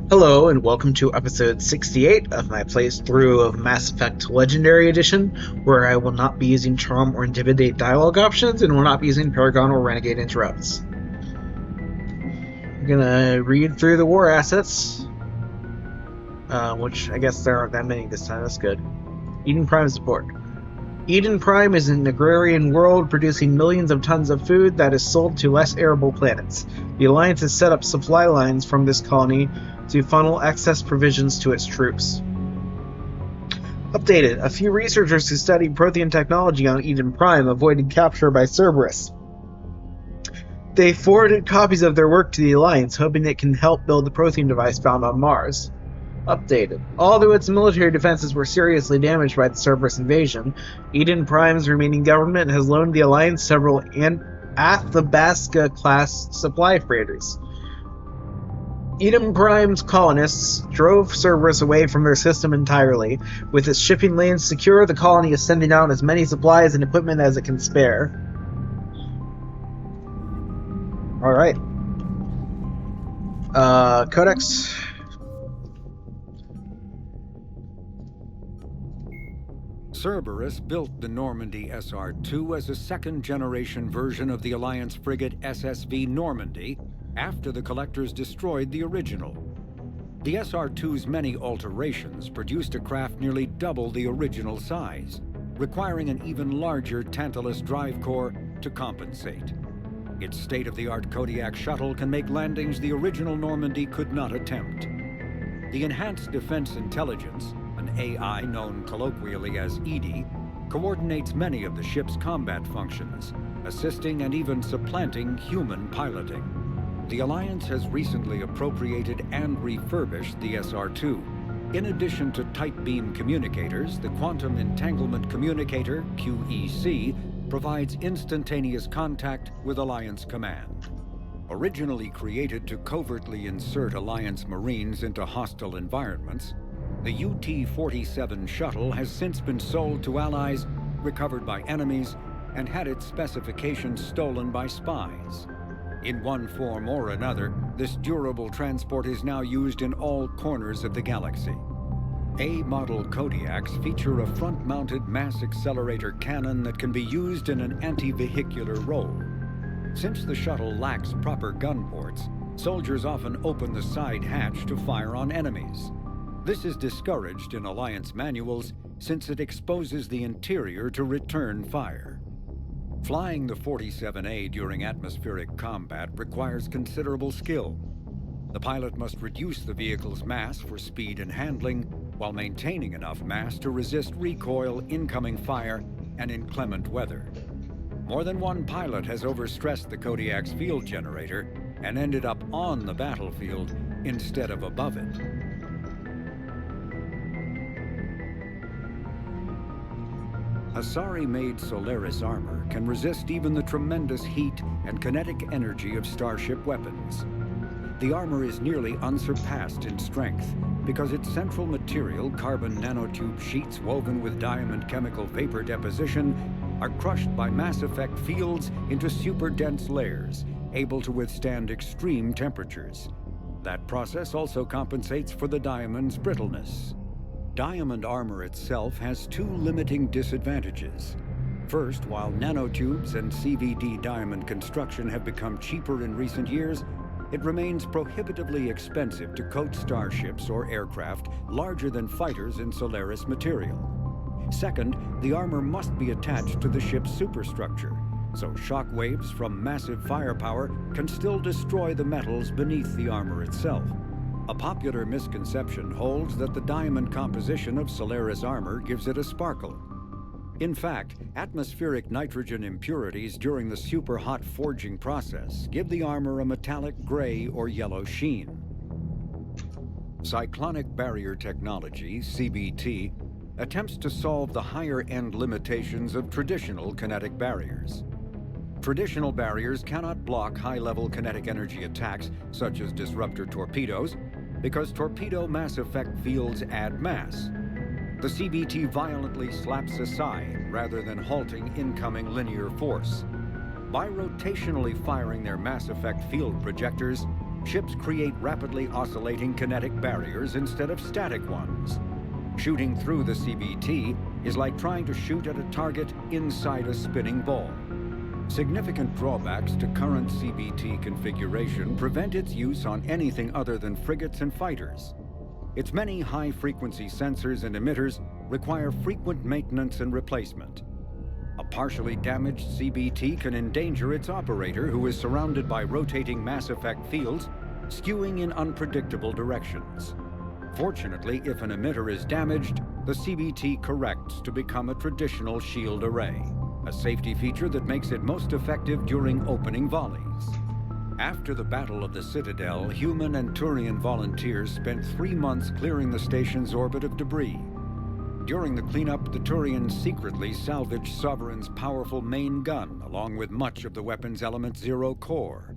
Hello, and welcome to episode 68 of my playthrough of Mass Effect Legendary Edition, where I will not be using Charm or Intimidate dialogue options, and will not be using Paragon or Renegade interrupts. I'm gonna read through the war assets, which I guess there aren't that many this time. That's good. Eden Prime support. Eden Prime is an agrarian world producing millions of tons of food that is sold to less arable planets. The Alliance has set up supply lines from this colony to funnel excess provisions to its troops. Updated. A few researchers who studied Prothean technology on Eden Prime avoided capture by Cerberus. They forwarded copies of their work to the Alliance, hoping it can help build the Prothean device found on Mars. Updated. Although its military defenses were seriously damaged by the Cerberus invasion, Eden Prime's remaining government has loaned the Alliance several Athabasca-class supply freighters. Eden Prime's colonists drove Cerberus away from their system entirely. With its shipping lanes secure, the colony is sending out as many supplies and equipment as it can spare. Alright. Codex. Cerberus built the Normandy SR-2 as a second-generation version of the Alliance frigate SSV Normandy after the Collectors destroyed the original. The SR-2's many alterations produced a craft nearly double the original size, requiring an even larger Tantalus drive core to compensate. Its state-of-the-art Kodiak shuttle can make landings the original Normandy could not attempt. The Enhanced Defense Intelligence, an AI known colloquially as EDI, coordinates many of the ship's combat functions, assisting and even supplanting human piloting. The Alliance has recently appropriated and refurbished the SR-2. In addition to tight beam communicators, the Quantum Entanglement Communicator, QEC, provides instantaneous contact with Alliance command. Originally created to covertly insert Alliance Marines into hostile environments, the UT-47 shuttle has since been sold to allies, recovered by enemies, and had its specifications stolen by spies. In one form or another, this durable transport is now used in all corners of the galaxy. A-model Kodiaks feature a front-mounted mass accelerator cannon that can be used in an anti-vehicular role. Since the shuttle lacks proper gun ports, soldiers often open the side hatch to fire on enemies. This is discouraged in Alliance manuals since it exposes the interior to return fire. Flying the 47A during atmospheric combat requires considerable skill. The pilot must reduce the vehicle's mass for speed and handling, while maintaining enough mass to resist recoil, incoming fire, and inclement weather. More than one pilot has overstressed the Kodiak's field generator and ended up on the battlefield instead of above it. Asari-made Solaris armor can resist even the tremendous heat and kinetic energy of starship weapons. The armor is nearly unsurpassed in strength because its central material, carbon nanotube sheets woven with diamond chemical vapor deposition, are crushed by Mass Effect fields into super-dense layers, able to withstand extreme temperatures. That process also compensates for the diamond's brittleness. Diamond armor itself has two limiting disadvantages. First, while nanotubes and CVD diamond construction have become cheaper in recent years, it remains prohibitively expensive to coat starships or aircraft larger than fighters in Solaris material. Second, the armor must be attached to the ship's superstructure, so shock waves from massive firepower can still destroy the metals beneath the armor itself. A popular misconception holds that the diamond composition of Solaris armor gives it a sparkle. In fact, atmospheric nitrogen impurities during the super-hot forging process give the armor a metallic gray or yellow sheen. Cyclonic barrier technology, CBT, attempts to solve the higher-end limitations of traditional kinetic barriers. Traditional barriers cannot block high-level kinetic energy attacks, such as disruptor torpedoes, because torpedo mass effect fields add mass. The CBT violently slaps aside rather than halting incoming linear force. By rotationally firing their mass effect field projectors, ships create rapidly oscillating kinetic barriers instead of static ones. Shooting through the CBT is like trying to shoot at a target inside a spinning ball. Significant drawbacks to current CBT configuration prevent its use on anything other than frigates and fighters. Its many high-frequency sensors and emitters require frequent maintenance and replacement. A partially damaged CBT can endanger its operator, who is surrounded by rotating mass effect fields, skewing in unpredictable directions. Fortunately, if an emitter is damaged, the CBT corrects to become a traditional shield array, a safety feature that makes it most effective during opening volleys. After the Battle of the Citadel, human and Turian volunteers spent 3 months clearing the station's orbit of debris. During the cleanup, the Turians secretly salvaged Sovereign's powerful main gun, along with much of the weapon's Element 0 core.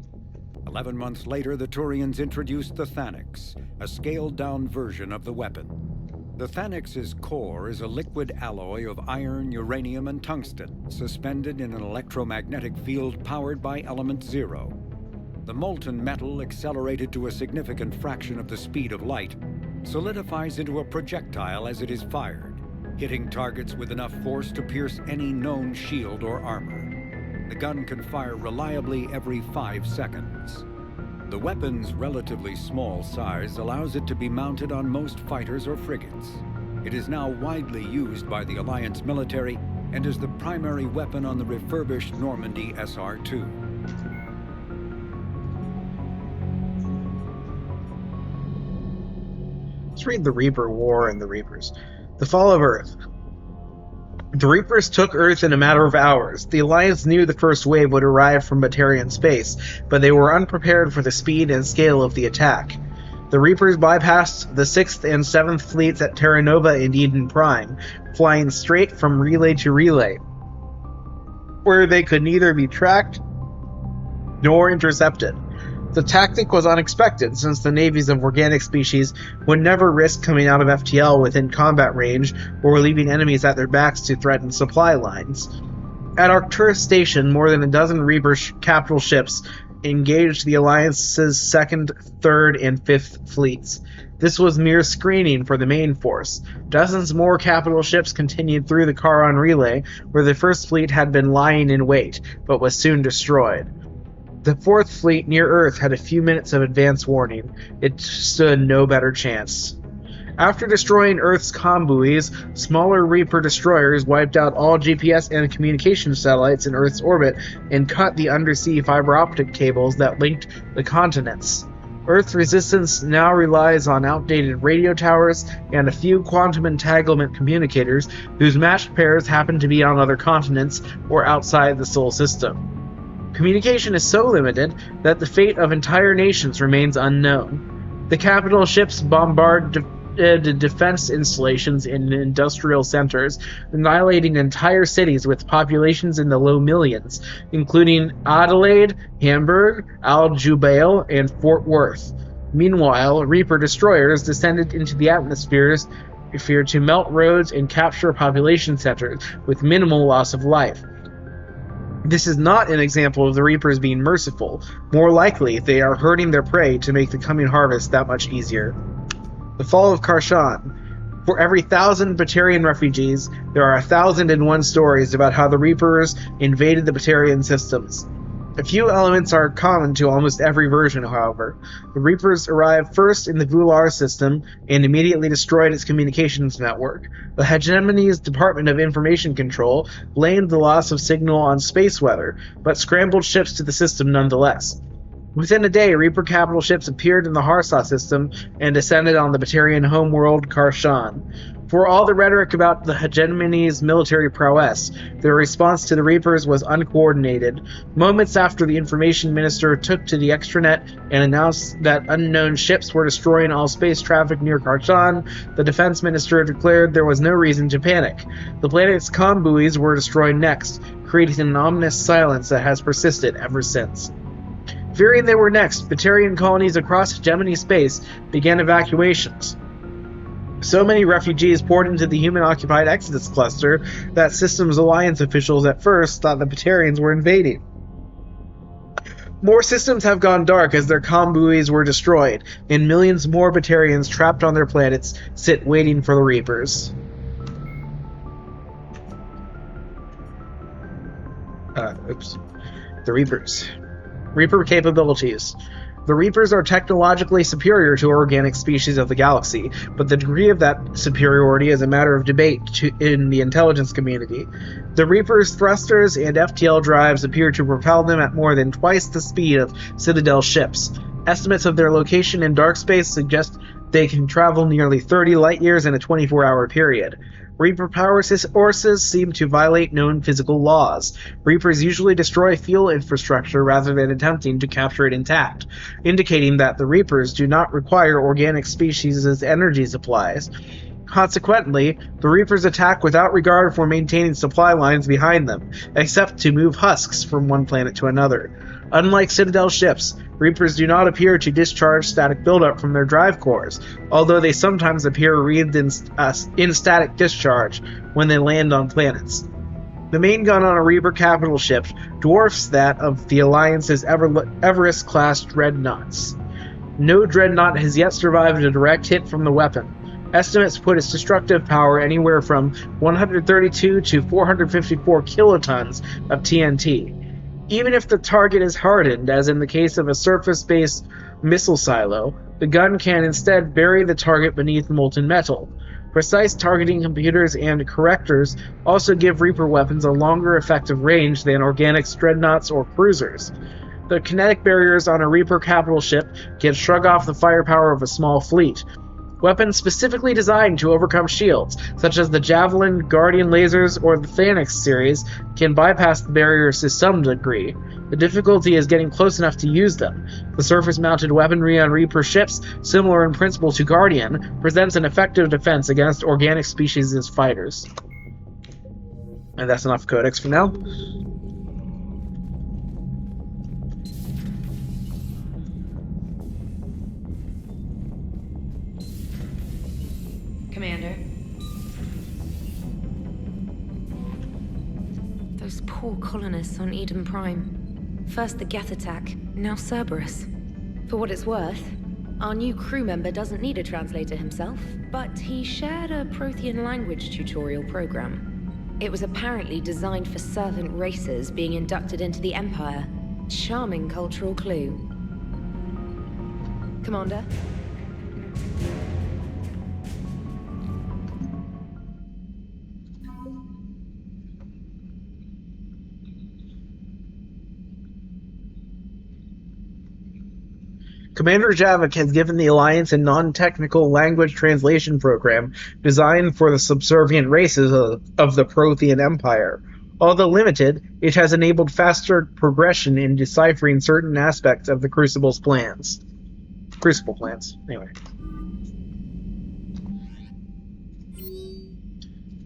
11 months later, the Turians introduced the Thanix, a scaled-down version of the weapon. The Thanix's core is a liquid alloy of iron, uranium, and tungsten, suspended in an electromagnetic field powered by Element 0. The molten metal, accelerated to a significant fraction of the speed of light, solidifies into a projectile as it is fired, hitting targets with enough force to pierce any known shield or armor. The gun can fire reliably every 5 seconds. The weapon's relatively small size allows it to be mounted on most fighters or frigates. It is now widely used by the Alliance military and is the primary weapon on the refurbished Normandy SR-2. Let's read the Reaper War and the Reapers. The Fall of Earth. The Reapers took Earth in a matter of hours. The Alliance knew the first wave would arrive from Batarian space, but they were unprepared for the speed and scale of the attack. The Reapers bypassed the 6th and 7th fleets at Terra Nova and Eden Prime, flying straight from relay to relay, where they could neither be tracked nor intercepted. The tactic was unexpected, since the navies of organic species would never risk coming out of FTL within combat range or leaving enemies at their backs to threaten supply lines. At Arcturus Station, more than a dozen Reaper capital ships engaged the Alliance's 2nd, 3rd, and 5th fleets. This was mere screening for the main force. Dozens more capital ships continued through the Charon relay, where the 1st fleet had been lying in wait, but was soon destroyed. The 4th fleet near Earth had a few minutes of advance warning. It stood no better chance. After destroying Earth's comm buoys, smaller Reaper destroyers wiped out all GPS and communication satellites in Earth's orbit and cut the undersea fiber optic cables that linked the continents. Earth's resistance now relies on outdated radio towers and a few quantum entanglement communicators whose matched pairs happen to be on other continents or outside the Sol system. Communication is so limited that the fate of entire nations remains unknown. The capital ships bombard defense installations in industrial centers, annihilating entire cities with populations in the low millions, including Adelaide, Hamburg, Al-Jubail, and Fort Worth. Meanwhile, Reaper destroyers descended into the atmosphere to melt roads and capture population centers with minimal loss of life. This is not an example of the Reapers being merciful. More likely, they are hurting their prey to make the coming harvest that much easier. The Fall of Karshan. For every 1,000 Batarian refugees, there are 1,001 stories about how the Reapers invaded the Batarian systems. A few elements are common to almost every version, however. The Reapers arrived first in the Vular system and immediately destroyed its communications network. The Hegemony's Department of Information Control blamed the loss of signal on space weather, but scrambled ships to the system nonetheless. Within a day, Reaper capital ships appeared in the Harsa system and descended on the Batarian homeworld Karshan. For all the rhetoric about the Hegemony's military prowess, their response to the Reapers was uncoordinated. Moments after the information minister took to the extranet and announced that unknown ships were destroying all space traffic near Karshan, the defense minister declared there was no reason to panic. The planet's comm buoys were destroyed next, creating an ominous silence that has persisted ever since. Fearing they were next, Batarian colonies across Hegemony space began evacuations. So many refugees poured into the human-occupied Exodus cluster that Systems Alliance officials at first thought the Batarians were invading. More systems have gone dark as their comm buoys were destroyed, and millions more Batarians trapped on their planets sit waiting for the Reapers. The Reapers. Reaper capabilities. The Reapers are technologically superior to organic species of the galaxy, but the degree of that superiority is a matter of debate in the intelligence community. The Reapers' thrusters and FTL drives appear to propel them at more than twice the speed of Citadel ships. Estimates of their location in dark space suggest they can travel nearly 30 light-years in a 24-hour period. Reaper power sources seem to violate known physical laws. Reapers usually destroy fuel infrastructure rather than attempting to capture it intact, indicating that the Reapers do not require organic species as energy supplies. Consequently, the Reapers attack without regard for maintaining supply lines behind them, except to move husks from one planet to another. Unlike Citadel ships, Reapers do not appear to discharge static buildup from their drive cores, although they sometimes appear wreathed in static discharge when they land on planets. The main gun on a Reaper capital ship dwarfs that of the Alliance's Everest-class dreadnoughts. No dreadnought has yet survived a direct hit from the weapon. Estimates put its destructive power anywhere from 132 to 454 kilotons of TNT. Even if the target is hardened, as in the case of a surface-based missile silo, the gun can instead bury the target beneath molten metal. Precise targeting computers and correctors also give Reaper weapons a longer effective range than organic dreadnoughts or cruisers. The kinetic barriers on a Reaper capital ship can shrug off the firepower of a small fleet. Weapons specifically designed to overcome shields, such as the Javelin, Guardian lasers, or the Thanix series, can bypass the barriers to some degree. The difficulty is getting close enough to use them. The surface-mounted weaponry on Reaper ships, similar in principle to Guardian, presents an effective defense against organic species as fighters. And that's enough codex for now. Commander. Those poor colonists on Eden Prime. First the Geth attack, now Cerberus. For what it's worth, our new crew member doesn't need a translator himself, but he shared a Prothean language tutorial program. It was apparently designed for servant races being inducted into the Empire. Charming cultural clue. Commander? Commander Javik has given the Alliance a non-technical language translation program designed for the subservient races of the Prothean Empire. Although limited, it has enabled faster progression in deciphering certain aspects of the Crucible plans. Anyway.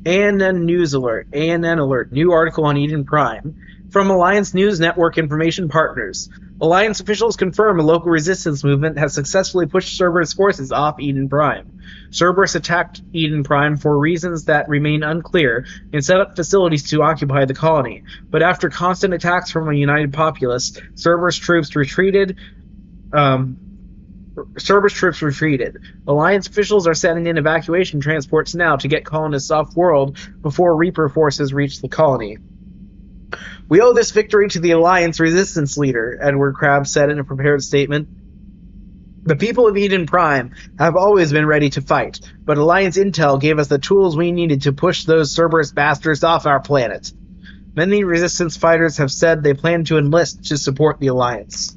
ANN News Alert. ANN Alert. New article on Eden Prime. From Alliance News Network Information Partners. Alliance officials confirm a local resistance movement has successfully pushed Cerberus forces off Eden Prime. Cerberus attacked Eden Prime for reasons that remain unclear and set up facilities to occupy the colony. But after constant attacks from a united populace, Cerberus troops retreated. Alliance officials are sending in evacuation transports now to get colonists off-world before Reaper forces reach the colony. We owe this victory to the Alliance resistance leader, Edward Crabbe said in a prepared statement. The people of Eden Prime have always been ready to fight, but Alliance intel gave us the tools we needed to push those Cerberus bastards off our planet. Many resistance fighters have said they plan to enlist to support the Alliance.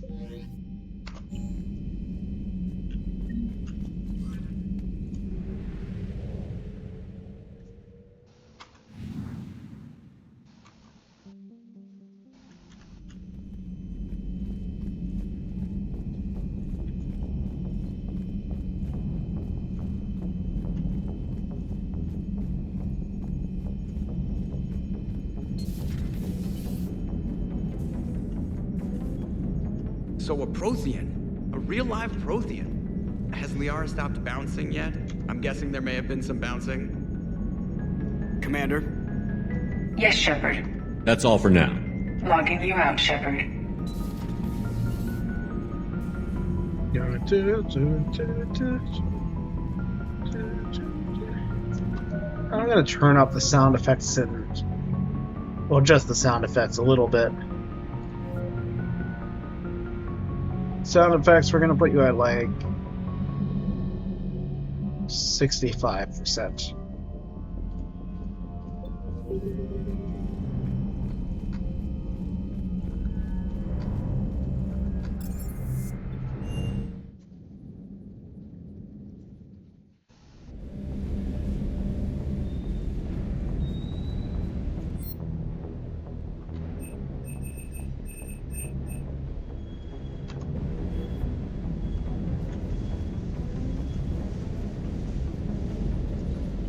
So a Prothean, a real live Prothean. Has Liara stopped bouncing yet? I'm guessing there may have been some bouncing. Commander? Yes, Shepard. That's all for now. Logging you out, Shepard. I'm gonna turn up the sound effects and, well, just the sound effects a little bit. Sound effects, we're gonna put you at like 65%.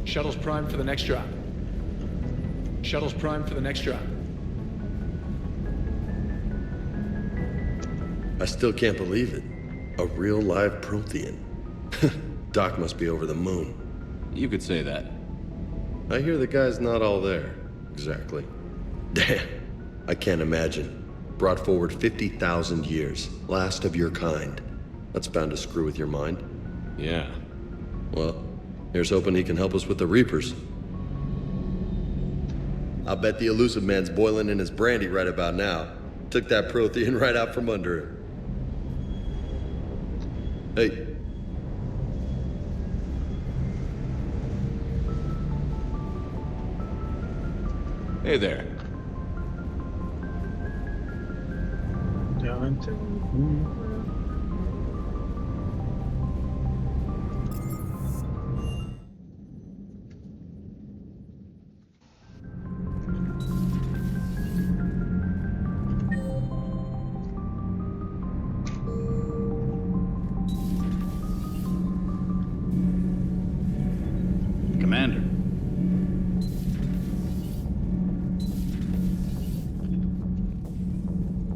Shuttle's primed for the next drop. Shuttle's primed for the next drop. I still can't believe it. A real live Prothean. Doc must be over the moon. You could say that. I hear the guy's not all there. Exactly. Damn. I can't imagine. Brought forward 50,000 years. Last of your kind. That's bound to screw with your mind. Yeah. Well, here's hoping he can help us with the Reapers. I'll bet the elusive man's boiling in his brandy right about now. Took that Prothean right out from under him. Hey. Hey there. Commander.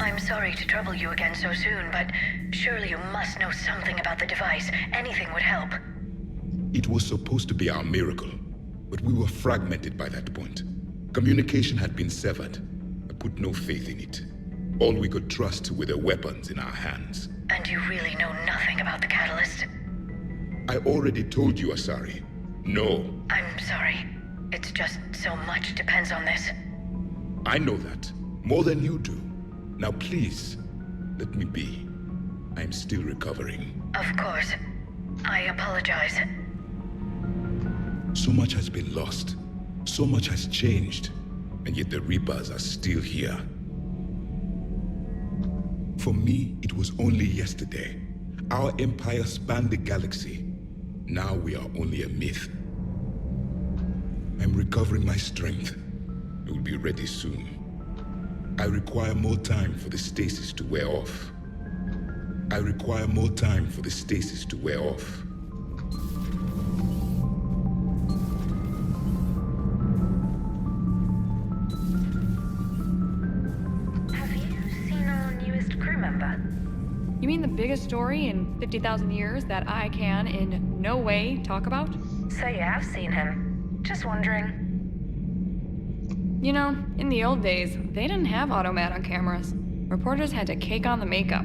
I'm sorry to trouble you again so soon, but surely you must know something about the device. Anything would help. It was supposed to be our miracle, but we were fragmented by that point. Communication had been severed. I put no faith in it. All we could trust were the weapons in our hands. And you really know nothing about the catalyst? I already told you, Asari. No. I'm sorry. It's just so much depends on this. I know that. More than you do. Now please, let me be. I'm still recovering. Of course. I apologize. So much has been lost. So much has changed. And yet the Reapers are still here. For me, it was only yesterday. Our empire spanned the galaxy. Now we are only a myth. I'm recovering my strength. I will be ready soon. I require more time for the stasis to wear off. I require more time for the stasis to wear off. Have you seen our newest crew member? You mean the biggest story in 50,000 years that I can in no way talk about? So you have seen him. Just wondering. You know, in the old days, they didn't have automat on cameras. Reporters had to cake on the makeup.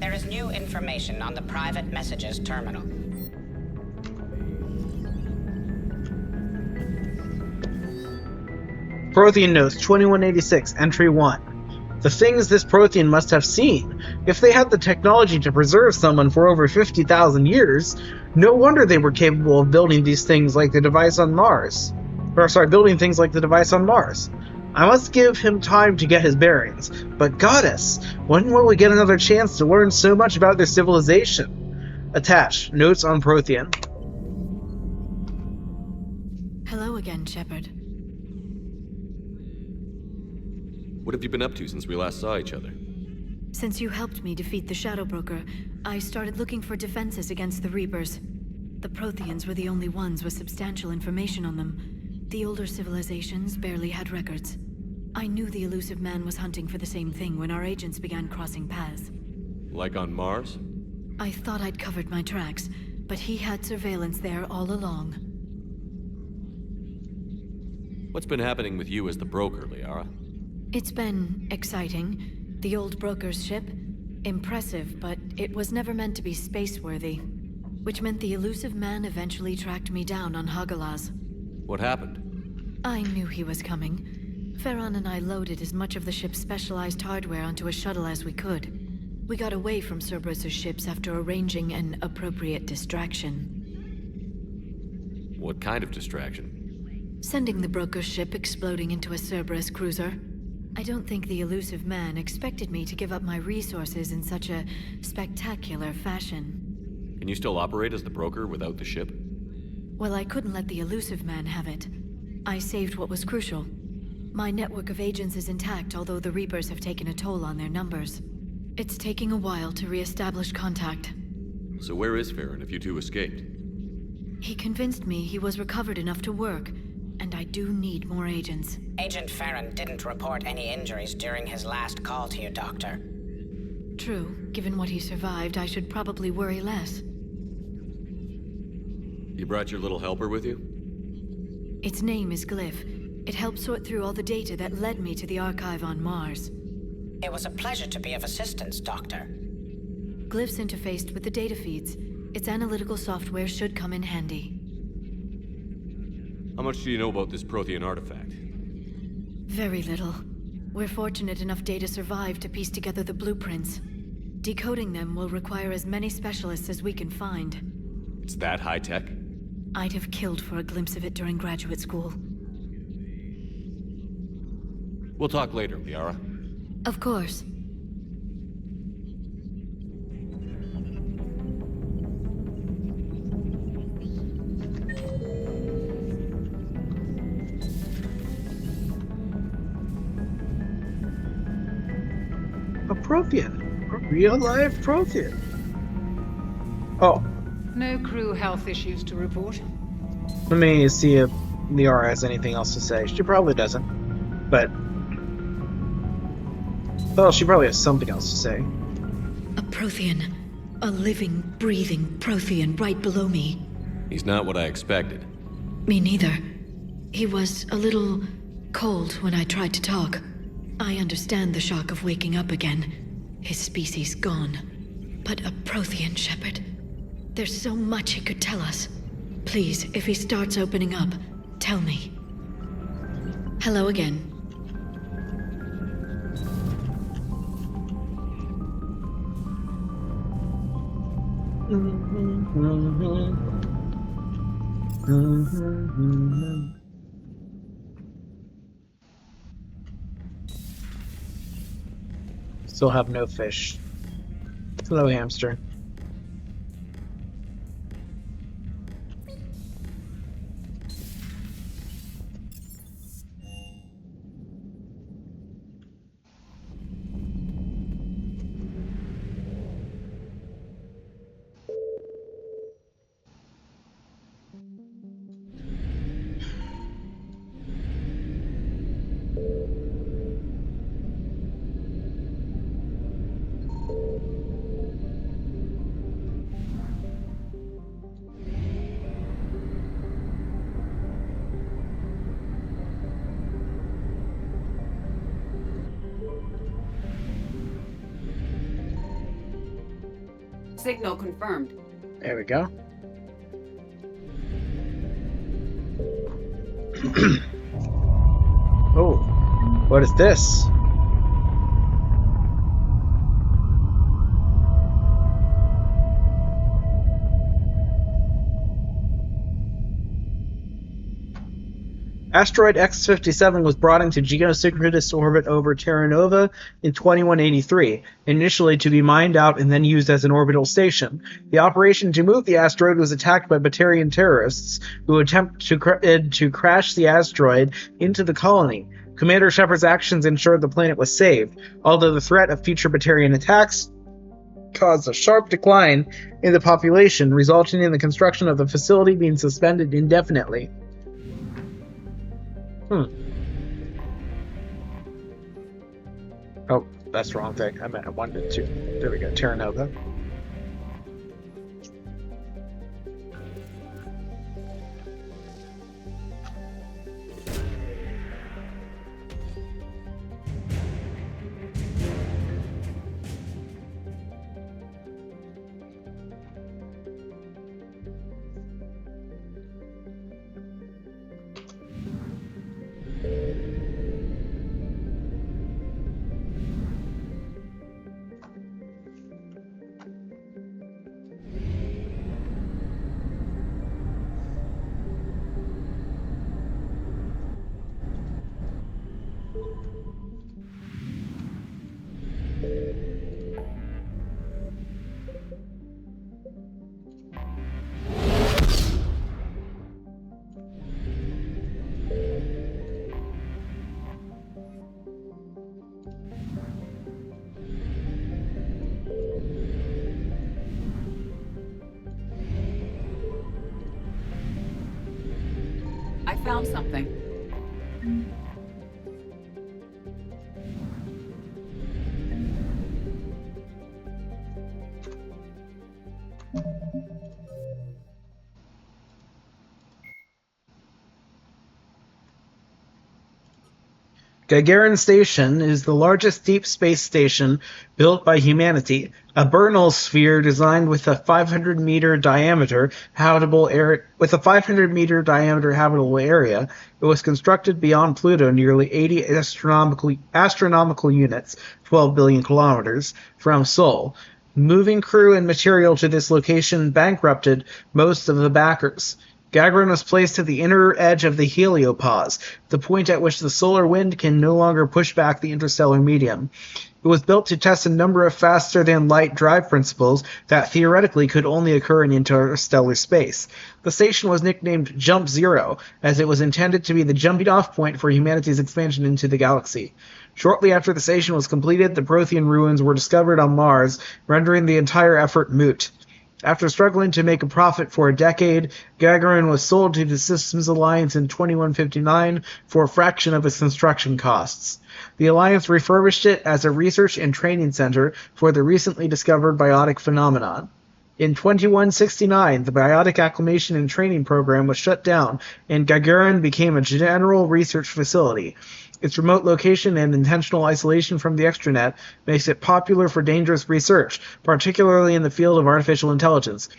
There is new information on the private messages terminal. Prothean Notes 2186, Entry 1. The things this Prothean must have seen. If they had the technology to preserve someone for over 50,000 years, no wonder they were capable of building these things like the device on Mars. Building things like the device on Mars. I must give him time to get his bearings. But Goddess, when will we get another chance to learn so much about their civilization? Attached. Notes on Prothean. Hello again, Shepard. What have you been up to since we last saw each other? Since you helped me defeat the Shadow Broker, I started looking for defenses against the Reapers. The Protheans were the only ones with substantial information on them. The older civilizations barely had records. I knew the elusive man was hunting for the same thing when our agents began crossing paths. Like on Mars? I thought I'd covered my tracks, but he had surveillance there all along. What's been happening with you as the broker, Liara? It's been exciting. The old broker's ship? Impressive, but it was never meant to be space-worthy. Which meant the elusive man eventually tracked me down on Hagalaz. What happened? I knew he was coming. Farron and I loaded as much of the ship's specialized hardware onto a shuttle as we could. We got away from Cerberus' ships after arranging an appropriate distraction. What kind of distraction? Sending the broker's ship exploding into a Cerberus cruiser. I don't think the elusive man expected me to give up my resources in such a spectacular fashion. Can you still operate as the broker without the ship? Well, I couldn't let the elusive man have it. I saved what was crucial. My network of agents is intact, although the Reapers have taken a toll on their numbers. It's taking a while to re-establish contact. So where is Farron if you two escaped? He convinced me he was recovered enough to work, and I do need more agents. Agent Farron didn't report any injuries during his last call to you, Doctor. True. Given what he survived, I should probably worry less. You brought your little helper with you? Its name is Glyph. It helped sort through all the data that led me to the archive on Mars. It was a pleasure to be of assistance, Doctor. Glyph's interfaced with the data feeds. Its analytical software should come in handy. How much do you know about this Prothean artifact? Very little. We're fortunate enough data survived to piece together the blueprints. Decoding them will require as many specialists as we can find. It's that high-tech? I'd have killed for a glimpse of it during graduate school. We'll talk later, Liara. Of course. A Prothean. A real-life Prothean. Oh. No crew health issues to report. Let me see if Liara has anything else to say. She probably doesn't. But... well, she probably has something else to say. A Prothean. A living, breathing Prothean right below me. He's not what I expected. Me neither. He was a little cold when I tried to talk. I understand the shock of waking up again. His species gone. But a Prothean, Shepard. There's so much he could tell us. Please, if he starts opening up, tell me. Hello again. Still have no fish. Hello, hamster. Signal confirmed. There we go. Oh, what is this? Asteroid X-57 was brought into geosynchronous orbit over Terra Nova in 2183, initially to be mined out and then used as an orbital station. The operation to move the asteroid was attacked by Batarian terrorists, who attempted to crash the asteroid into the colony. Commander Shepard's actions ensured the planet was saved, although the threat of future Batarian attacks caused a sharp decline in the population, resulting in the construction of the facility being suspended indefinitely. Oh, that's the wrong thing. I meant I wanted to. There we go. Terra Nova. I found something. Gagarin Station is the largest deep space station built by humanity, a Bernal sphere designed with a 500-meter diameter habitable area. It was constructed beyond Pluto, nearly 80 astronomical units, 12 billion kilometers, from Sol. Moving crew and material to this location bankrupted most of the backers. Gagarin was placed at the inner edge of the heliopause, the point at which the solar wind can no longer push back the interstellar medium. It was built to test a number of faster-than-light drive principles that theoretically could only occur in interstellar space. The station was nicknamed Jump Zero, as it was intended to be the jumping-off point for humanity's expansion into the galaxy. Shortly after the station was completed, the Prothean ruins were discovered on Mars, rendering the entire effort moot. After struggling to make a profit for a decade, Gagarin was sold to the Systems Alliance in 2159 for a fraction of its construction costs. The Alliance refurbished it as a research and training center for the recently discovered biotic phenomenon. In 2169, the Biotic Acclimation and Training Program was shut down, and Gagarin became a general research facility. Its remote location and intentional isolation from the extranet makes it popular for dangerous research, particularly in the field of artificial intelligence.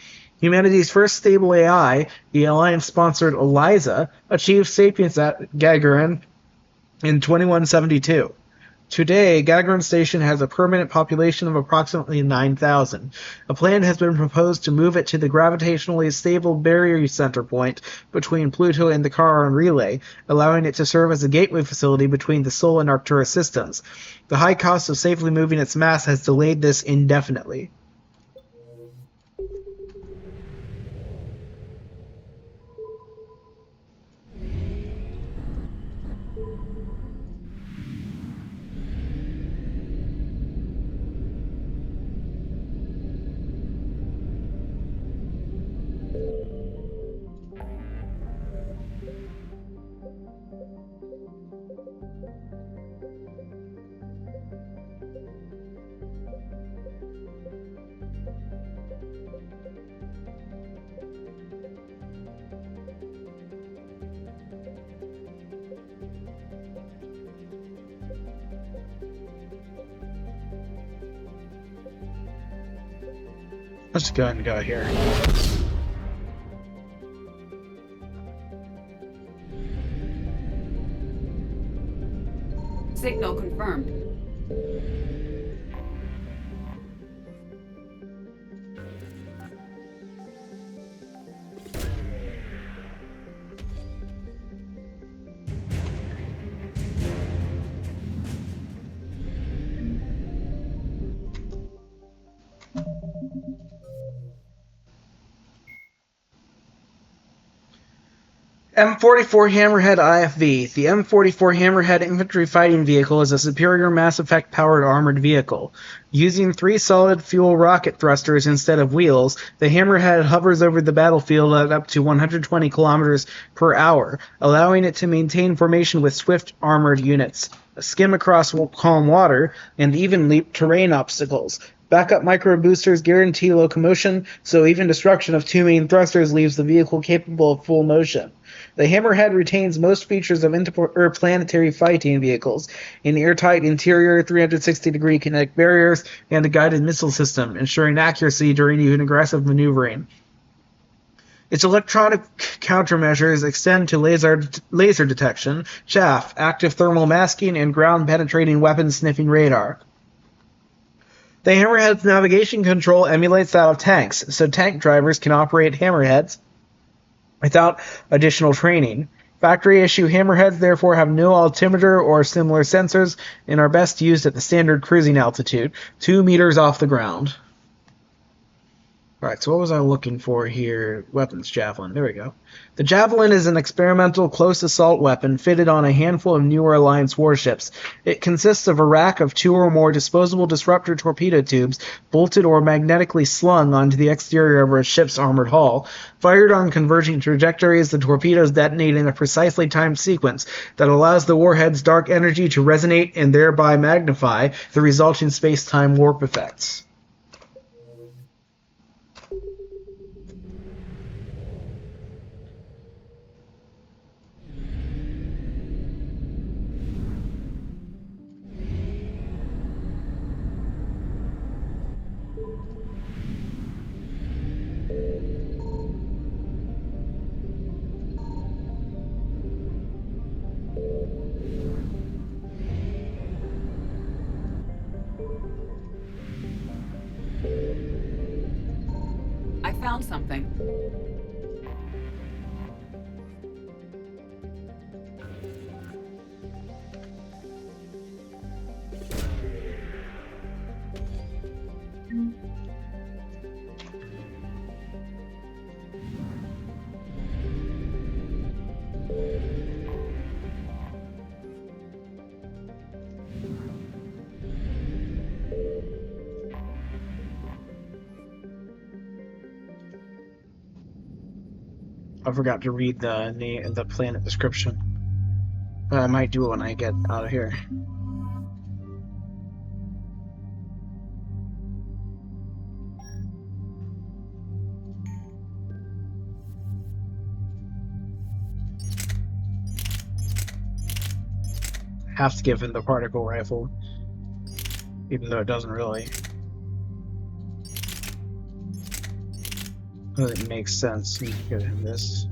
Humanity's first stable AI, the Alliance-sponsored ELIZA, achieved sapience at Gagarin in 2172. Today, Gagarin Station has a permanent population of approximately 9,000. A plan has been proposed to move it to the gravitationally stable barrier center point between Pluto and the Charon Relay, allowing it to serve as a gateway facility between the Sol and Arcturus systems. The high cost of safely moving its mass has delayed this indefinitely. Let's go ahead and go here. Signal confirmed. M44 Hammerhead IFV. The M44 Hammerhead infantry fighting vehicle is a superior Mass Effect-powered armored vehicle. Using 3 solid-fuel rocket thrusters instead of wheels, the Hammerhead hovers over the battlefield at up to 120 kilometers per hour, allowing it to maintain formation with swift armored units, skim across calm water, and even leap terrain obstacles. Backup micro boosters guarantee locomotion, so even destruction of 2 main thrusters leaves the vehicle capable of full motion. The Hammerhead retains most features of interplanetary fighting vehicles: an airtight interior, 360-degree kinetic barriers, and a guided missile system, ensuring accuracy during even aggressive maneuvering. Its electronic countermeasures extend to laser detection, chaff, active thermal masking, and ground-penetrating weapon-sniffing radar. The Hammerhead's navigation control emulates that of tanks, so tank drivers can operate Hammerheads without additional training. Factory-issue Hammerheads therefore have no altimeter or similar sensors and are best used at the standard cruising altitude, 2 meters off the ground. Alright, so what was I looking for here? Weapons, Javelin. There we go. The Javelin is an experimental close assault weapon fitted on a handful of newer Alliance warships. It consists of a rack of 2 or more disposable disruptor torpedo tubes bolted or magnetically slung onto the exterior of a ship's armored hull. Fired on converging trajectories, the torpedoes detonate in a precisely timed sequence that allows the warhead's dark energy to resonate and thereby magnify the resulting space-time warp effects. I found something. I forgot to read the planet description. But I might do it when I get out of here. Have to give him the particle rifle, even though it doesn't really make sense. You can give him this.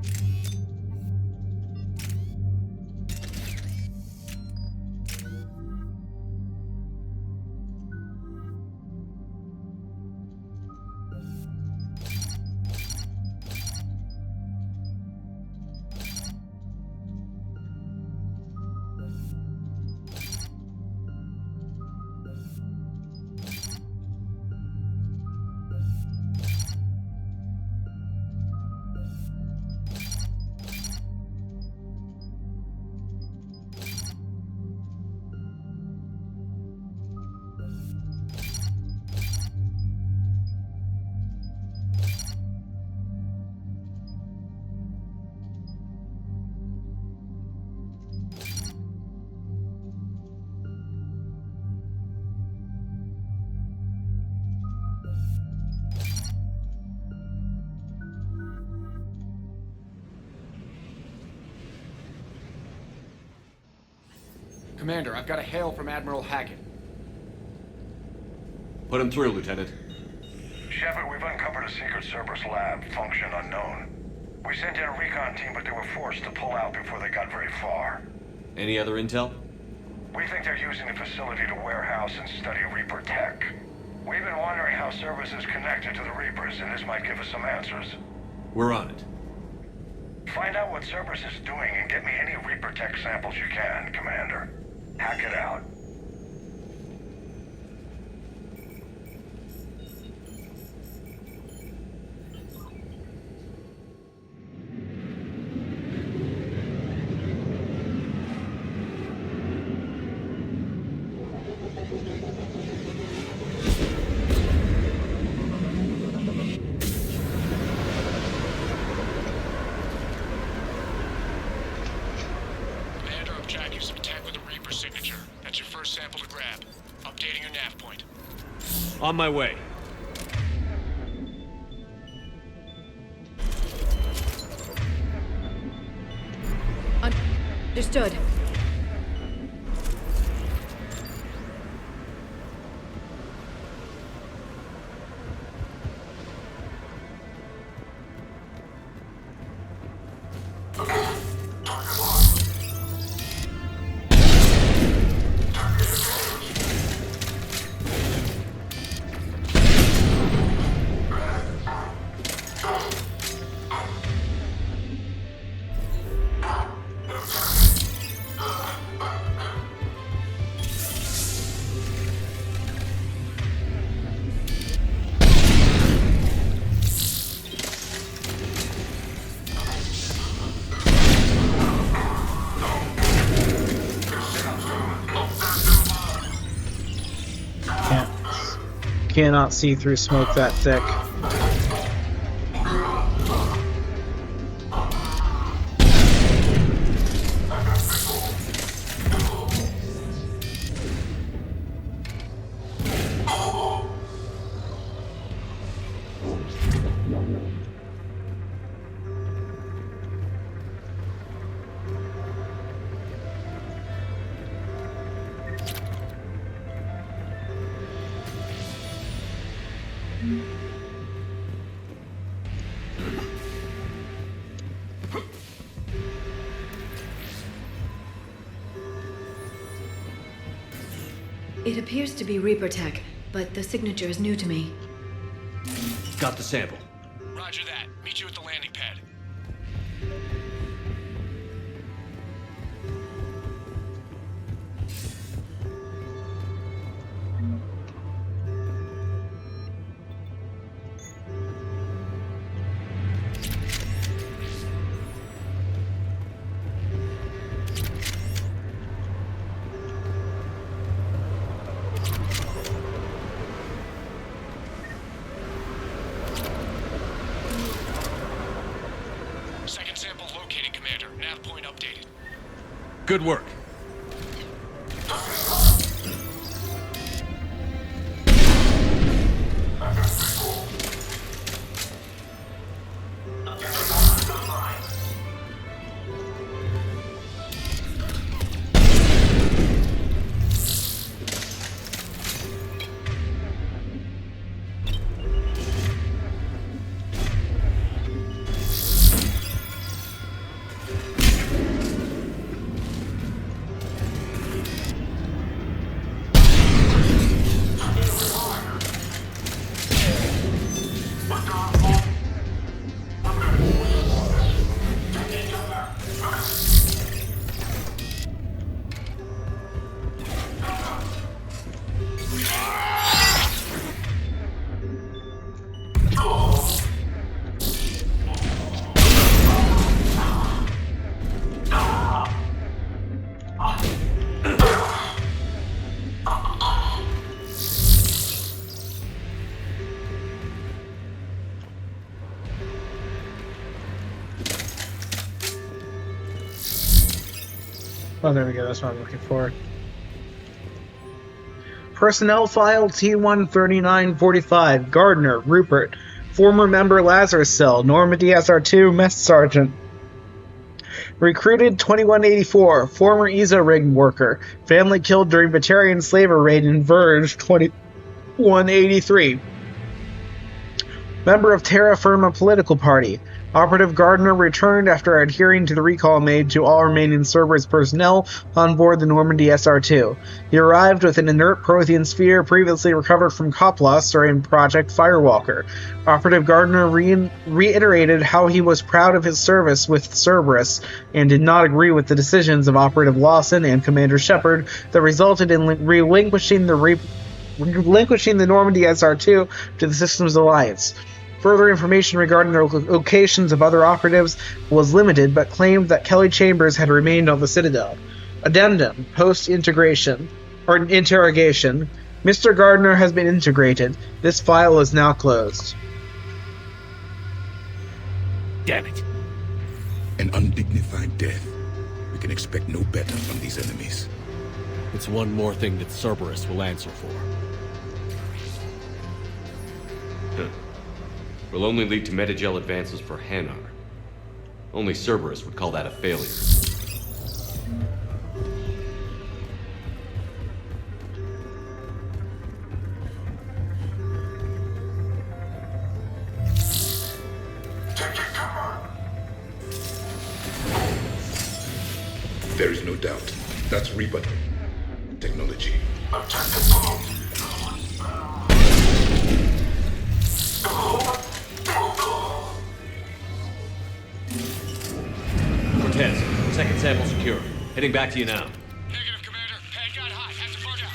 Commander, I've got a hail from Admiral Hackett. Put him through, Lieutenant. Shepard, we've uncovered a secret Cerberus lab, function unknown. We sent in a recon team, but they were forced to pull out before they got very far. Any other intel? We think they're using the facility to warehouse and study Reaper tech. We've been wondering how Cerberus is connected to the Reapers, and this might give us some answers. We're on it. Find out what Cerberus is doing and get me any Reaper tech samples you can, Commander. Hack it out. track you some tech with a Reaper signature. That's your first sample to grab. Updating your nav point. On my way. Understood. Cannot see through smoke that thick. It appears to be Reaper tech, but the signature is new to me. Got the sample. Roger that. Meet you at the landing pad. Second sample located, Commander. Nav point updated. Good work. Oh, there we go. That's what I'm looking for. Personnel file T13945. Gardner, Rupert. Former member Lazarus Cell. Normandy SR2, Mess Sergeant. Recruited 2184. Former ESA rig worker. Family killed during Batarian slaver raid in Verge 2183. Member of Terra Firma political party. Operative Gardner returned after adhering to the recall made to all remaining Cerberus personnel on board the Normandy SR2. He arrived with an inert Prothean sphere previously recovered from Koplos during Project Firewalker. Operative Gardner reiterated how he was proud of his service with Cerberus and did not agree with the decisions of Operative Lawson and Commander Shepard that resulted in relinquishing the Normandy SR2 to the Systems Alliance. Further information regarding the locations of other operatives was limited, but claimed that Kelly Chambers had remained on the Citadel. Addendum: post-integration or interrogation. Mr. Gardner has been integrated. This file is now closed. Damn it. An undignified death. We can expect no better from these enemies. It's one more thing that Cerberus will answer for. Will only lead to metagel advances for Hanar. Only Cerberus would call that a failure. There is no doubt. That's Reaper technology. Cortez, second sample secure. Heading back to you now. Negative, Commander. Pad got hot. Have to far down.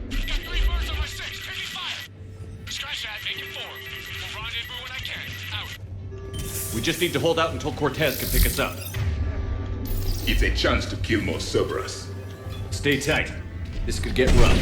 Got 3 birds on my 6. Taking fire. Scratch that. Make it 4. We'll rendezvous when I can. Out. We just need to hold out until Cortez can pick us up. It's a chance to kill more Cerberus. Stay tight. This could get rough.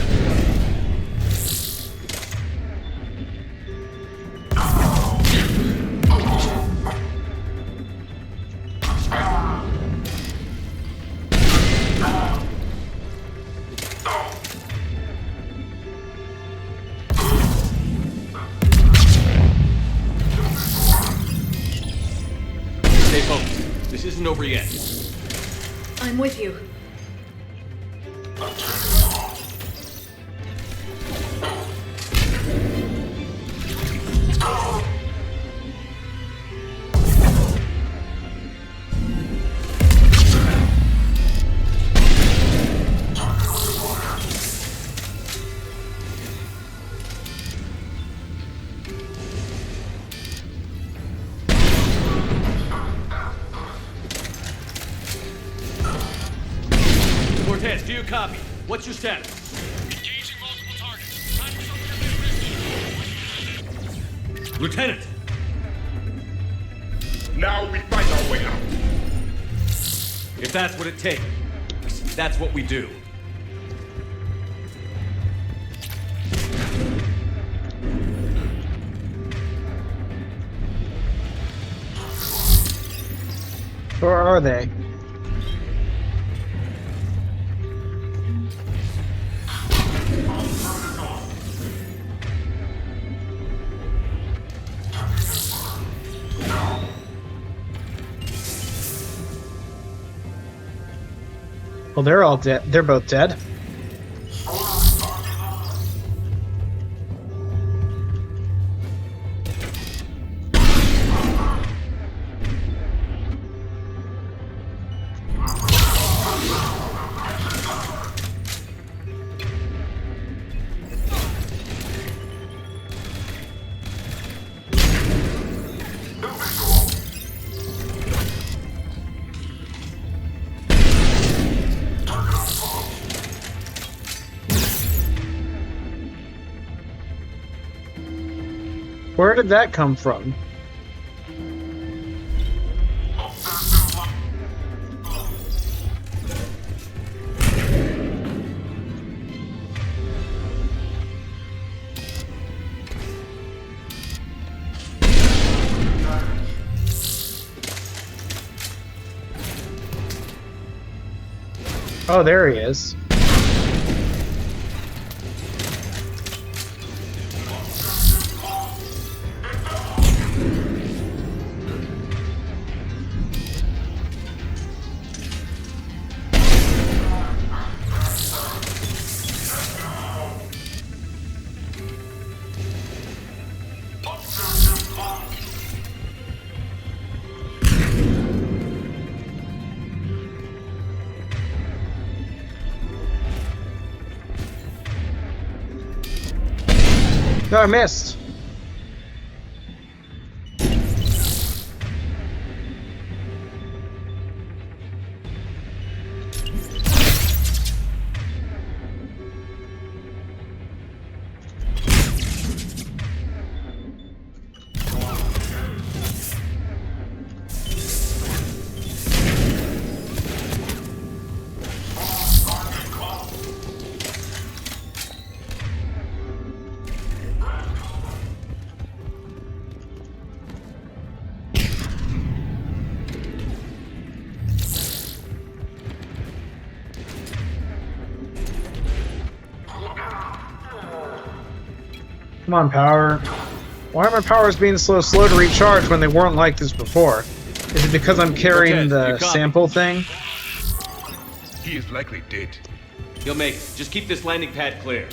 Stay focused. This isn't over yet. I'm with you. Cortez, do you copy? What's your status? Engaging multiple targets. Time for something a bit risky. Lieutenant! Now we find our way out. If that's what it takes, that's what we do. Where are they? Well, they're all dead. They're both dead. Where did that come from? Oh, there he is. No, I missed. Come on, power. Why are my powers being slow to recharge when they weren't like this before? Is it because I'm carrying the sample thing? He is likely dead. He'll make it. Just keep this landing pad clear.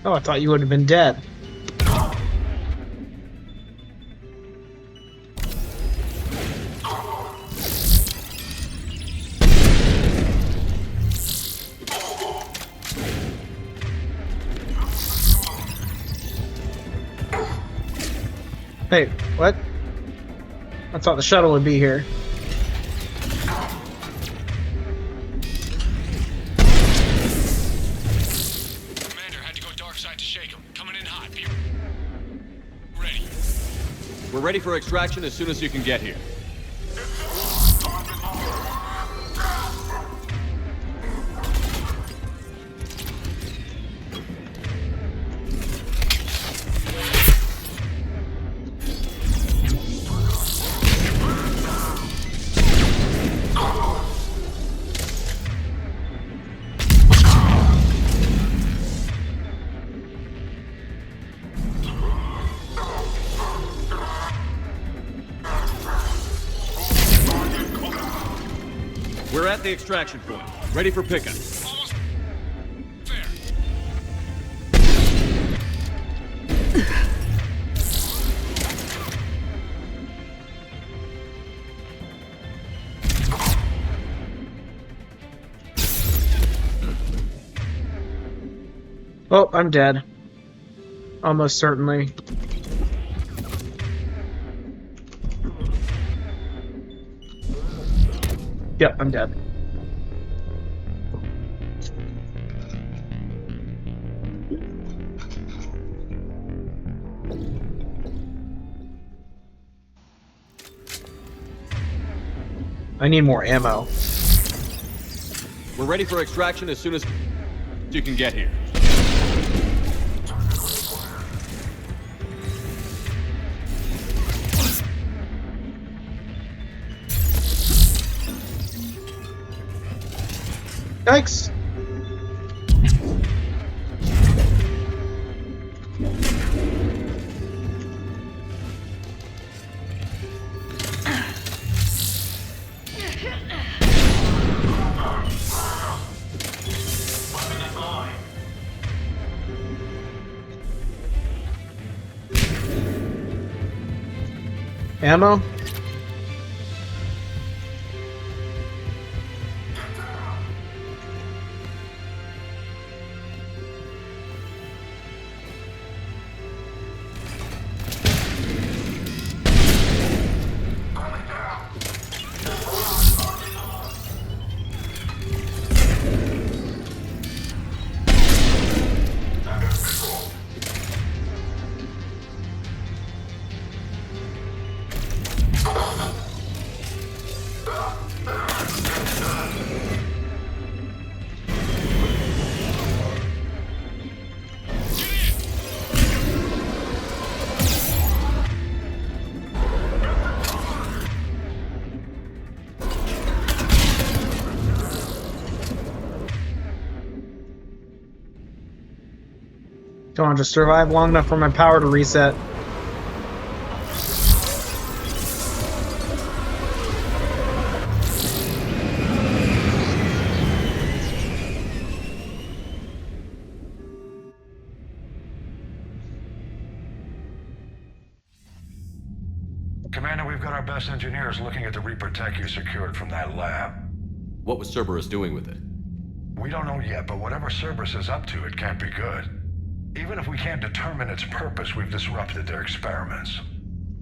Oh, I thought you would have been dead. Hey, what? I thought the shuttle would be here. We're ready for extraction as soon as you can get here. We're at the extraction point. Ready for pickup. Almost there. Oh, I'm dead. Almost certainly. Yep, I'm dead. I need more ammo. We're ready for extraction as soon as you can get here. Yikes! Ammo? Don't just survive long enough for my power to reset. Commander, we've got our best engineers looking at the Reaper tech you secured from that lab. What was Cerberus doing with it? We don't know yet, but whatever Cerberus is up to, it can't be good. Even if we can't determine its purpose, we've disrupted their experiments.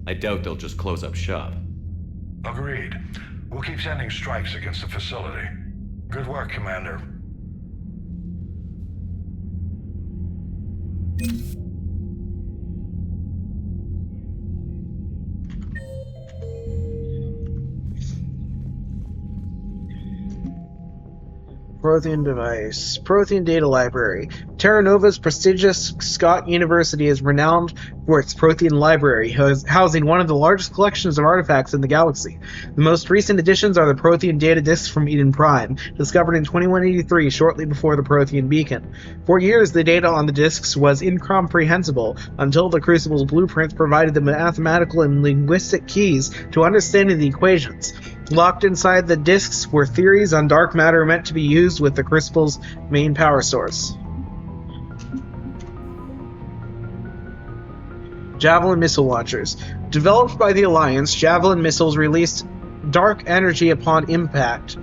I doubt they'll just close up shop. Agreed. We'll keep sending strikes against the facility. Good work, Commander. Prothean device. Prothean data library. Terra Nova's prestigious Scott University is renowned for its Prothean library, housing one of the largest collections of artifacts in the galaxy. The most recent additions are the Prothean data disks from Eden Prime, discovered in 2183, shortly before the Prothean beacon. For years, the data on the disks was incomprehensible, until the Crucible's blueprints provided the mathematical and linguistic keys to understanding the equations. Locked inside the disks were theories on dark matter meant to be used with the Crucible's main power source. Javelin missile launchers. Developed by the Alliance, Javelin missiles released dark energy upon impact.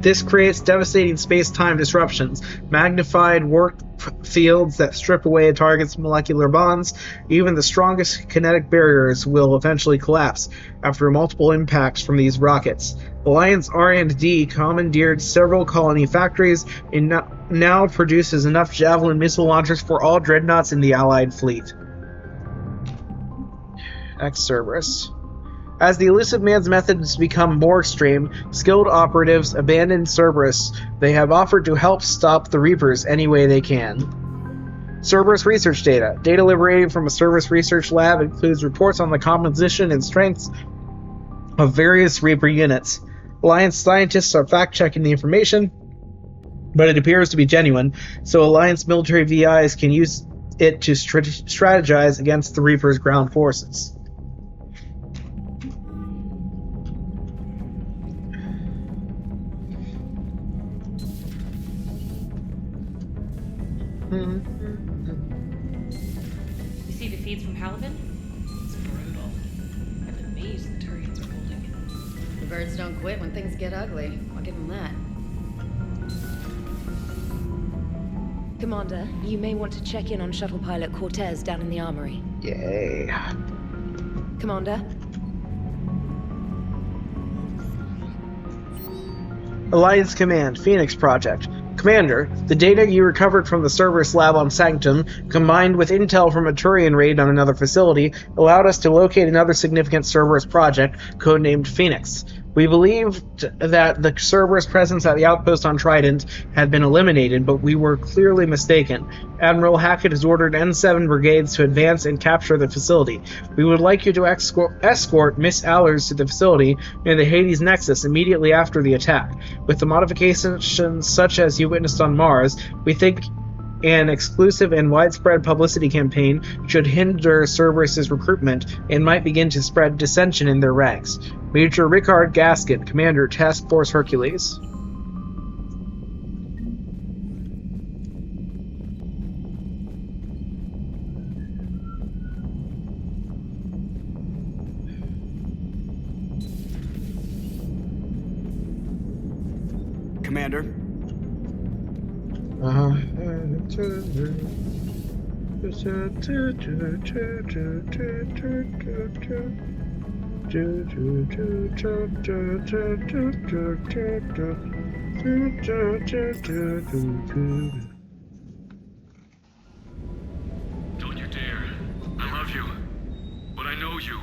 This creates devastating space-time disruptions, magnified warp fields that strip away a target's molecular bonds. Even the strongest kinetic barriers will eventually collapse after multiple impacts from these rockets. Alliance R&D commandeered several colony factories and now produces enough Javelin missile launchers for all dreadnoughts in the Allied fleet. Ex-Cerberus. As the Elusive Man's methods become more extreme, skilled operatives abandon Cerberus. They have offered to help stop the Reapers any way they can. Cerberus research data. Data liberated from a Cerberus research lab includes reports on the composition and strengths of various Reaper units. Alliance scientists are fact-checking the information, but it appears to be genuine, so Alliance military VIs can use it to strategize against the Reaper's ground forces. You see the feeds from Halvin? It's brutal. I'm amazed the Turians are holding it. The birds don't quit when things get ugly. I'll give them that. Commander, you may want to check in on shuttle pilot Cortez down in the armory. Yay. Commander? Alliance Command, Phoenix Project. Commander, the data you recovered from the Cerberus lab on Sanctum, combined with intel from a Turian raid on another facility, allowed us to locate another significant Cerberus project, codenamed Phoenix. We believed that the Cerberus presence at the outpost on Trident had been eliminated, but we were clearly mistaken. Admiral Hackett has ordered N7 brigades to advance and capture the facility. We would like you to escort Miss Allers to the facility near the Hades Nexus immediately after the attack. With the modifications such as you witnessed on Mars, we think an exclusive and widespread publicity campaign should hinder Cerberus's recruitment and might begin to spread dissension in their ranks. Major Rickard Gaskin, Commander, Task Force Hercules. Commander. Don't you dare. I love you. But I know you.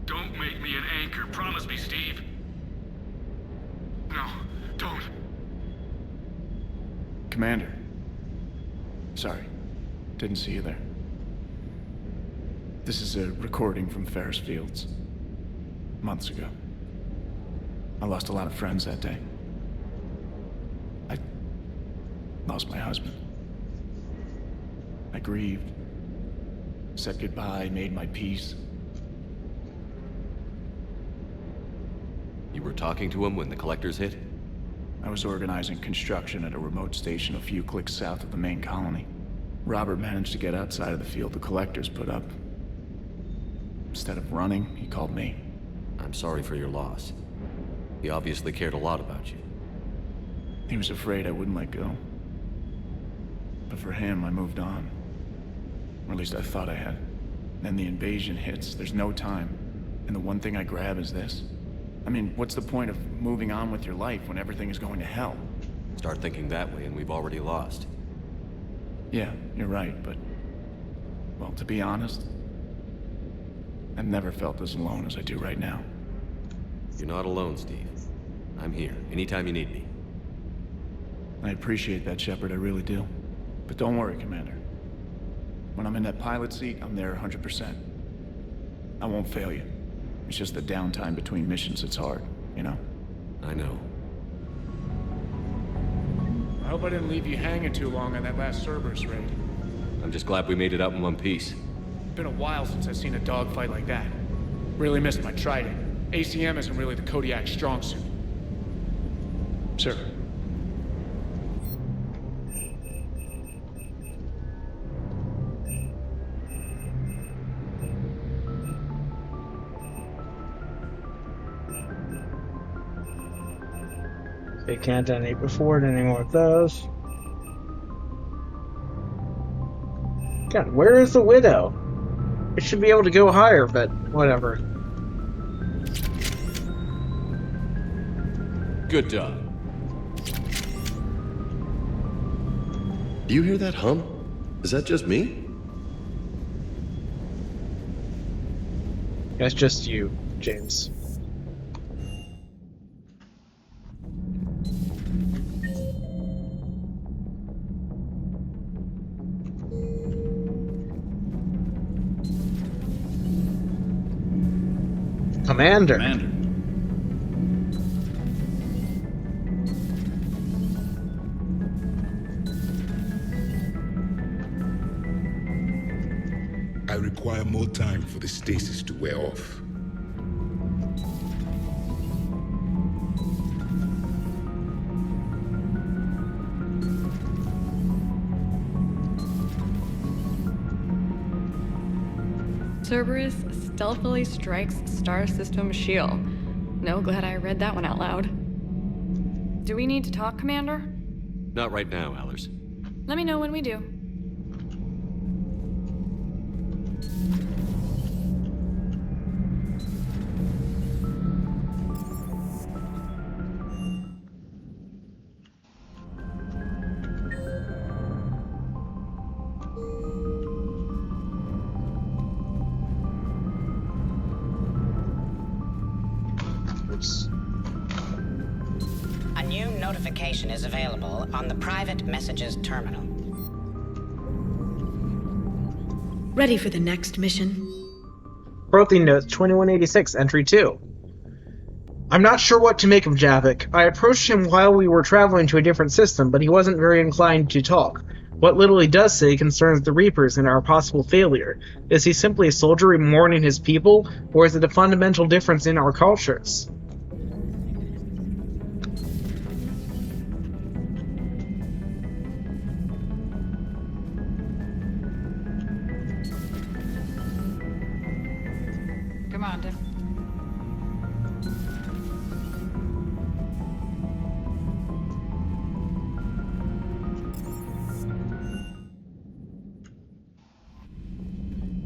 Don't make me an anchor. Promise me, Steve. No, don't. Commander. Sorry. Didn't see you there. This is a recording from Ferris Fields. Months ago. I lost a lot of friends that day. I lost my husband. I grieved. Said goodbye, made my peace. You were talking to him when the collectors hit? I was organizing construction at a remote station a few clicks south of the main colony. Robert managed to get outside of the field the collectors put up. Instead of running, he called me. I'm sorry for your loss. He obviously cared a lot about you. He was afraid I wouldn't let go. But for him, I moved on. Or at least I thought I had. Then the invasion hits, there's no time. And the one thing I grab is this. I mean, what's the point of moving on with your life when everything is going to hell? Start thinking that way and we've already lost. Yeah, you're right, but... well, to be honest, I've never felt as alone as I do right now. You're not alone, Steve. I'm here, anytime you need me. I appreciate that, Shepard, I really do. But don't worry, Commander. When I'm in that pilot seat, I'm there 100%. I won't fail you. It's just the downtime between missions that's hard, you know? I know. I hope I didn't leave you hanging too long on that last Cerberus raid. I'm just glad we made it out in one piece. It's been a while since I've seen a dogfight like that. Really missed my trident. ACM isn't really the Kodiak strong suit. Sir. They can't enable any more of those. God, where is the Widow? It should be able to go higher, but whatever. Good job. Do you hear that hum? Is that just me? That's just you, James. Commander. I require more time for the stasis to wear off. Cerberus stealthily strikes Star System shield. No, glad I read that one out loud. Do we need to talk, Commander? Not right now, Allers. Let me know when we do. A new notification is available on the private messages terminal. Ready for the next mission? Protein Notes 2186, Entry 2. I'm not sure what to make of Javik. I approached him while we were traveling to a different system, but he wasn't very inclined to talk. What little he does say concerns the Reapers and our possible failure. Is he simply a soldier mourning his people, or is it a fundamental difference in our cultures? Commander.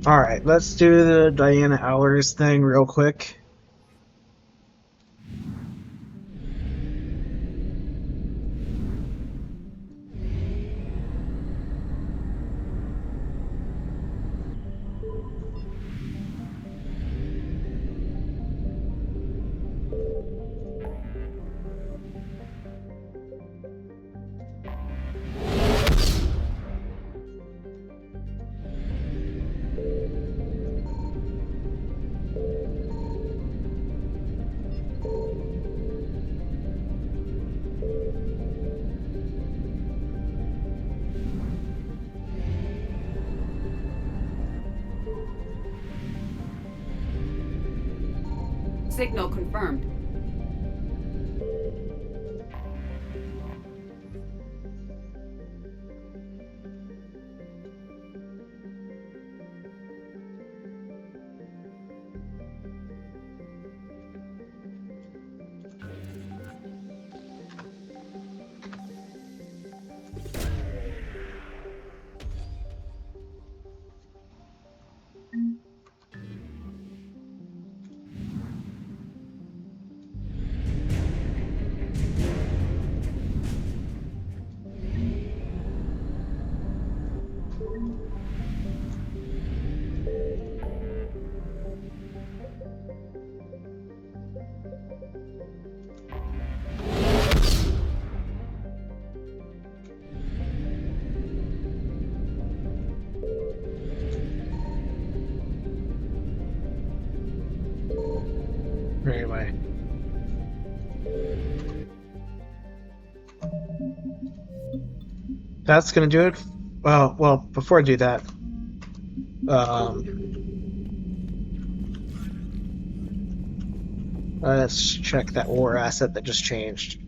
Alright, let's do the Diana Allers thing real quick. Signal confirmed. Anyway. That's gonna do it. Well, before I do that, let's check that war asset that just changed.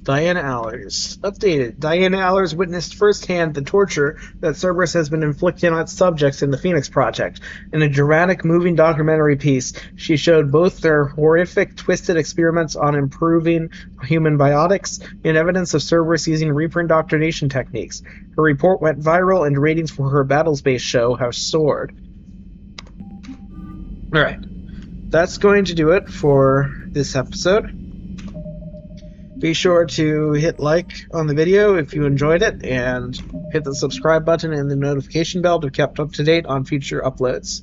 Diana Allers. Updated. Diana Allers witnessed firsthand the torture that Cerberus has been inflicting on its subjects in the Phoenix Project. In a dramatic, moving documentary piece, she showed both their horrific, twisted experiments on improving human biotics and evidence of Cerberus using Reaper indoctrination techniques. Her report went viral, and ratings for her battle-based show have soared. Alright. That's going to do it for this episode. Be sure to hit like on the video if you enjoyed it, and hit the subscribe button and the notification bell to be kept up to date on future uploads.